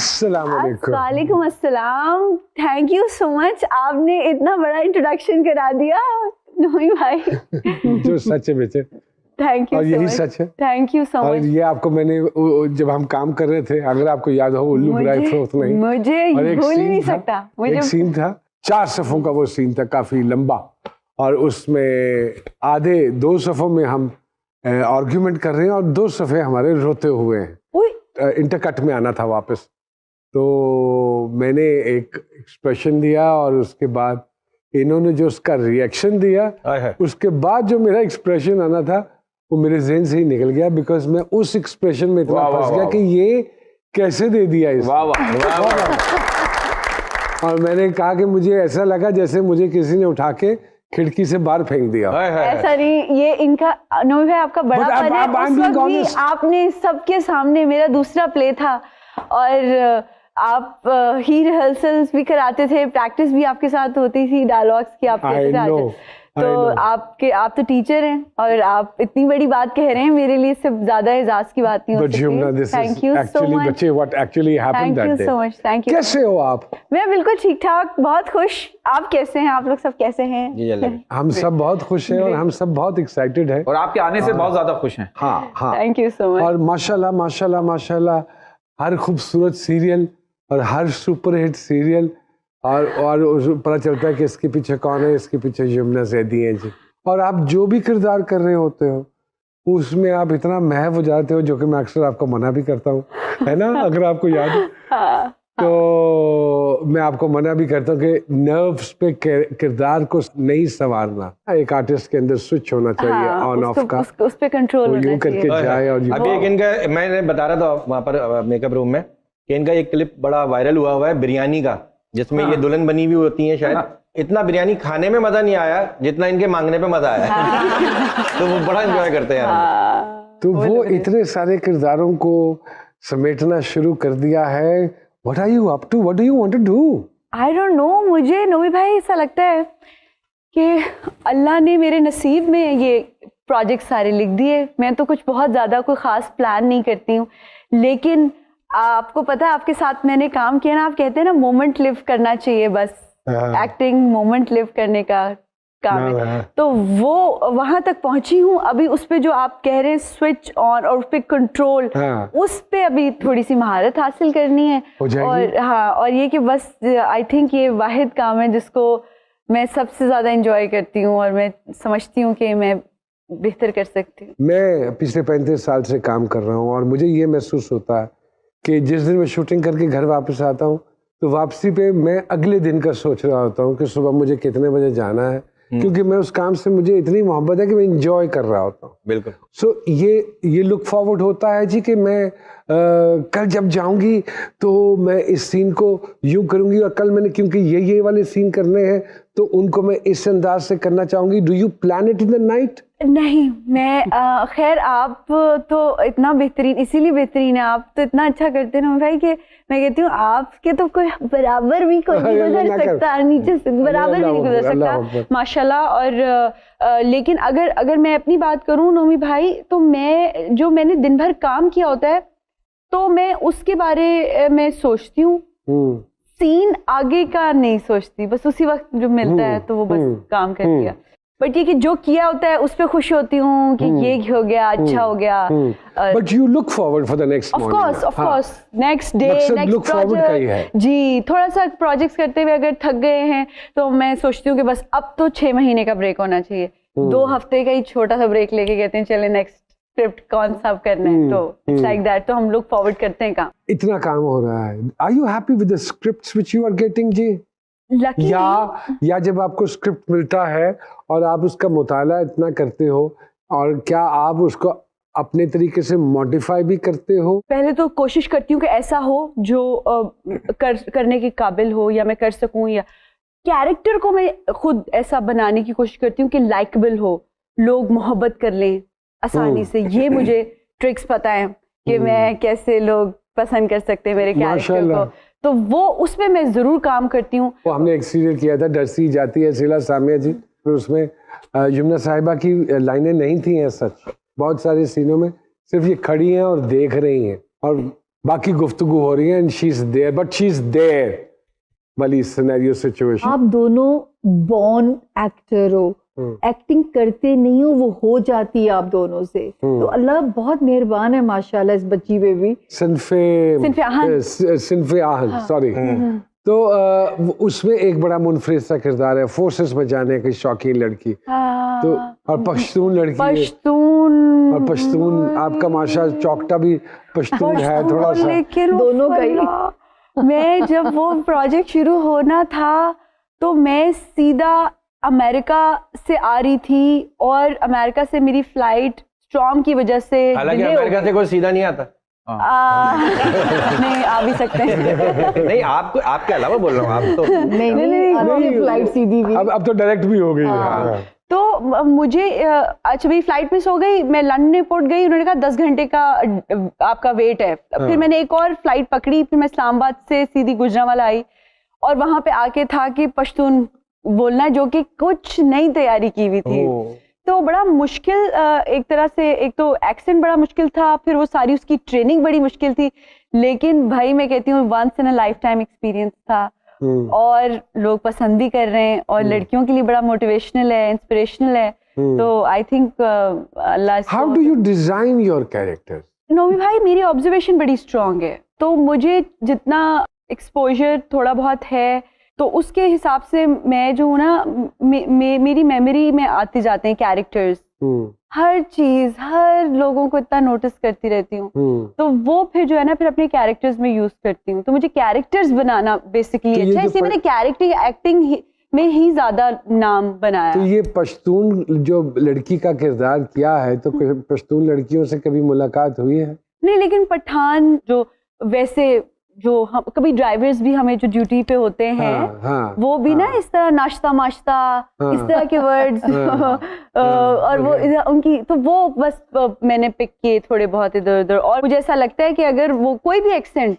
वालेकुम अस्सलाम। Thank you so much, आपने इतना बड़ा इंट्रोडक्शन करा दिया नोई भाई। जो सच है बेटे, थैंक यू और यही सच। सच है। थैंक यू सो और मच। ये आपको मैंने जब हम काम कर रहे थे, अगर आपको याद हो, उल्लू बुराई फरोख्त नहीं, मुझे और एक भूल ही सीन नहीं था, सकता मुझे। एक सीन था 4 सफ़ों का, वो सीन था काफी लंबा, और उसमें आधे 2 सफ़ों में हम आर्ग्यूमेंट कर रहे हैं और 2 सफ़े हमारे रोते हुए हैं। इंटरकट में आना था वापस, तो मैंने एक एक्सप्रेशन दिया और उसके बाद इन्होंने जो उसका रिएक्शन दिया, उसके बाद जो मेरा एक्सप्रेशन आना था वो मेरे जहन से ही निकल गया, बिकॉज मैं उस एक्सप्रेशन में इतना फंस गया कि ये कैसे दे दिया इसको। और मैंने कहा कि मुझे ऐसा लगा जैसे मुझे किसी ने उठा के खिड़की से बाहर फेंक दिया। ऐसा नहीं, ये इनका नोई भाई आपका बड़ा फन है। उस वक्त भी आपने सबके सामने, मेरा दूसरा प्ले था और आप ही रिहर्सल्स भी कराते थे, प्रैक्टिस भी आपके साथ होती थी, डायलॉग्स की आप कहते थे। तो आप तो टीचर हैं और आप इतनी बड़ी बात कह रहे हैं, मेरे लिए इससे ज्यादा एजाज की बात नहीं हो सकती। Thank you so much. Thank you so much. Thank you. कैसे हो आप? मैं बिल्कुल ठीक ठाक, बहुत खुश। आप कैसे हैं? आप लोग सब कैसे हैं? हम सब बहुत खुश हैं और हम सब बहुत एक्साइटेड हैं और आपके आने से बहुत ज्यादा खुश हैं। हाँ हाँ, थैंक यू सो मच। और माशाल्लाह माशाल्लाह माशाल्लाह, हर खूबसूरत सीरियल और हर सुपरहिट सीरियल और पता चलता है कि इसके पीछे कौन है, इसके पीछे यमुना ज़ैदी है जी। और आप जो भी किरदार कर रहे होते हो उसमें आप इतना महव हो जाते हो, जो कि मैं अक्सर आपको मना भी करता हूँ, है ना, अगर आपको याद है। तो मैं आपको मना भी करता हूँ कि नर्व्स पे किरदार को नहीं संवारना। एक आर्टिस्ट के अंदर स्विच होना चाहिए, ऑन ऑफ का, उस पे कंट्रोल होना चाहिए, करके जाए। और अभी एक इनका मैंने बता रहा था वहाँ पर मेकअप रूम में कि इनका एक क्लिप बड़ा वायरल हुआ है बिरयानी का, जिसमें ये दुल्हन बनी हुई होती है शायद। इतना बिरयानी खाने में मजा नहीं आया जितना इनके मांगने पे मजा आया। तो वो बड़ा एंजॉय करते हैं यार। तो वो इतने सारे किरदारों को समेटना शुरू कर दिया है। What are you up to? What do you want to do? I don't know, मुझे नोई भाई ऐसा लगता है कि अल्लाह ने मेरे नसीब में ये प्रोजेक्ट सारे लिख दिए। मैं तो कुछ बहुत ज़्यादा कोई ख़ास प्लान नहीं करती हूँ, लेकिन आपको पता है आपके साथ मैंने काम किया ना, आप कहते हैं ना मोमेंट लिव करना चाहिए, बस एक्टिंग मोमेंट लिव करने का काम है। तो वो वहां तक पहुंची हूँ। अभी उस पे जो आप कह रहे हैं स्विच ऑन और उस पे कंट्रोल, उस पे अभी थोड़ी सी महारत हासिल करनी है। और हाँ, और ये कि बस आई थिंक ये वाहिद काम है जिसको मैं सबसे ज्यादा एंजॉय करती हूँ और मैं समझती हूँ कि मैं बेहतर कर सकती हूँ। मैं पिछले 35 साल से काम कर रहा हूँ और मुझे ये महसूस होता है कि जिस दिन मैं शूटिंग करके घर वापस आता हूँ तो वापसी पे मैं अगले दिन का सोच रहा होता हूँ कि सुबह मुझे कितने बजे जाना है, क्योंकि मैं उस काम से मुझे इतनी मोहब्बत है कि मैं इंजॉय कर रहा होता हूँ। बिल्कुल। सो ये लुक फॉरवर्ड होता है जी कि मैं कल जब जाऊंगी तो मैं इस सीन को यूं करूंगी, और कल मैंने क्योंकि ये वाले सीन करने हैं तो उनको मैं इस अंदाज से करना चाहूंगी। Do you plan it in the night? नहीं, मैं खैर आप तो इतना बेहतरीन, इसीलिए बेहतरीन है, आप तो इतना अच्छा करते हैं ना भाई कि मैं कहती हूँ आपके तो कोई बराबर भी कोई नहीं गुजर सकता, नीचे से बराबर भी नहीं गुजर सकता माशाल्लाह। और लेकिन अगर मैं अपनी बात करूँ नोमी भाई, तो मैंने दिन भर काम किया होता है तो मैं उसके बारे में सोचती हूँ, सीन आगे का नहीं सोचती, बस उसी वक्त जो मिलता है तो वो बस काम कर दिया। बट ये कि जो किया होता है उस पे खुश होती हूँ कि ये हो गया, अच्छा हो गया। But you look forward for the next morning. Of course next day next project ji. थोड़ा सा प्रोजेक्ट्स करते हुए अगर थक गए हैं तो मैं सोचती हूँ कि बस अब तो 6 महीने का ब्रेक होना चाहिए। 2 हफ्ते का ही छोटा सा ब्रेक लेके कहते हैं चले नेक्स्ट स्क्रिप्ट कौन सा करना है, तो इट्स लाइक दैट। तो हम लोग फॉरवर्ड करते हैं काम। इतना काम हो रहा है। Are you happy with the scripts which you are getting ji? या जब आपको स्क्रिप्ट मिलता है और आप उसका मुताला इतना करते हो, और क्या आप उसको अपने तरीके से मॉडिफाई भी करते हो? पहले तो कोशिश करती हूँ कि ऐसा हो जो करने के काबिल हो या मैं कर सकूं, या कैरेक्टर को मैं खुद ऐसा बनाने की कोशिश करती हूँ कि लाइकेबल हो, लोग मोहब्बत कर लें आसानी से। ये मुझे ट्रिक्स पता है कि मैं कैसे लोग पसंद कर सकते हैं मेरे कैरेक्टर को, तो वो उसमें मैं जरूर काम करती हूँ। वो हमने एक सीरियल किया था डरसी जाती है शीला सामिया जी, फिर उसमें यमुना साहिबा की लाइनें नहीं थी हैं, सच बहुत सारे सीनों में सिर्फ ये खड़ी हैं और देख रही हैं, और बाकी गुफ्तगू हो रही है and she is there but she is there वाली सिनेरियो सिचुएशन। आप दोनों बॉर्न एक्टर हो, एक्टिंग करते नहीं हो, वो हो जाती है आप दोनों से। तो अल्लाह बहुत मेहरबान है माशाल्लाह इस बच्ची पे भी। सिन्फ़े आहन। सॉरी। तो उसमें एक बड़ा मुनफरिद सा किरदार है, फोर्सेस में जाने की शौकीन लड़की, तो और पश्तून लड़की है। और पश्तून आपका माशा चौकटा भी पश्तून है थोड़ा सा, लेकिन दोनों का ही। मैं जब वो प्रोजेक्ट शुरू होना था तो मैं सीधा अमेरिका से आ रही थी और अमेरिका से मेरी फ्लाइट स्टॉर्म की वजह से हालांकि delay हो अमेरिका से कोई सीधा नहीं आता। नहीं आ भी सकते हैं। नहीं आपके अलावा बोल रहा हूँ, आप तो नहीं आपकी फ्लाइट सीधी भी। अब तो डायरेक्ट भी हो गई है। तो मुझे अच्छा मेरी फ्लाइट मिस हो गई, मैं लंदन एयरपोर्ट गई, उन्होंने कहा 10 घंटे का आपका वेट है। फिर मैंने एक और फ्लाइट पकड़ी, फिर मैं इस्लामाबाद से सीधी गुजरांवाला आई और वहां पे आके था कि पश्तून बोलना, जो कि कुछ नई तैयारी की हुई थी। तो बड़ा मुश्किल एक तरह से, एक तो एक्सेंट बड़ा मुश्किल था, फिर वो सारी उसकी ट्रेनिंग बड़ी मुश्किल थी, लेकिन भाई मैं कहती हूँ once in a life time experience था और लोग पसंद भी कर रहे हैं और लड़कियों के लिए बड़ा मोटिवेशनल है, इंस्पिरेशनल है। तो I think Allah. How do you design your character? Nomi भाई मेरी ऑब्जर्वेशन बड़ी स्ट्रांग है, तो मुझे जितना एक्सपोजर थोड़ा बहुत है तो उसके हिसाब से मैं जो हूँ ना मेरी मेमोरी में आते जाते हैं कैरेक्टर्स, हर चीज हर लोगों को इतना नोटिस करती रहती हूँ, तो वो फिर जो है ना फिर अपने कैरेक्टर्स में यूज करती हूँ। तो मुझे कैरेक्टर्स बनाना बेसिकली तो अच्छा है, इसलिए मैंने कैरेक्टर एक्टिंग में ही ज्यादा नाम बनाया। तो ये पश्तून जो लड़की का किरदार किया है, तो पश्तून लड़कियों से कभी मुलाकात हुई है? नहीं, लेकिन पठान जो वैसे जो हम कभी ड्राइवर्स भी हमें जो ड्यूटी पे होते हैं वो भी ना इस तरह नाश्ता माश्ता इस तरह के वर्ड्स और वो उनकी, तो वो बस मैंने पिक किए थोड़े बहुत इधर उधर। और मुझे ऐसा लगता है कि अगर वो कोई भी एक्सेंट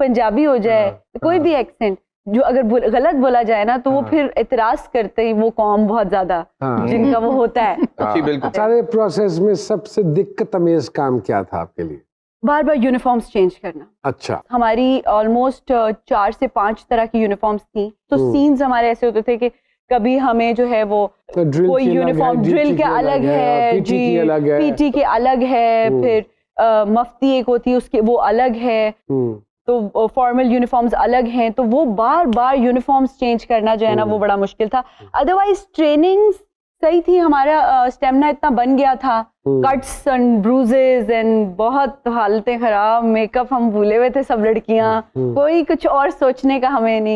पंजाबी हो जाए, कोई भी एक्सेंट जो अगर गलत बोला जाए ना, तो वो फिर एतराज करते हैं वो कौम बहुत ज्यादा जिनका वो होता है। जी बिल्कुल। सारे प्रोसेस में सबसे दिक्कत अमेज काम क्या था आपके लिए? बार बार यूनिफॉर्म्स चेंज करना। अच्छा। हमारी ऑलमोस्ट 4 से 5 तरह की यूनिफॉर्म्स थी, तो सीन्स हमारे ऐसे होते थे कि कभी हमें जो है वो तो कोई यूनिफॉर्म ड्रिल के अलग है जी, पीटी के अलग है, फिर मफ्ती एक होती है उसके वो अलग है, तो फॉर्मल यूनिफॉर्म्स अलग हैं, तो वो बार बार यूनिफॉर्म्स चेंज करना जो है ना वो बड़ा मुश्किल था। अदरवाइज ट्रेनिंग सही थी, हमारा स्टेमिना इतना बन गया था, कट्स एंड ब्रूजेस एंड बहुत हालतें खराब, मेकअप हम भूले हुए थे सब लड़कियां, कोई कुछ और सोचने का हमें नहीं।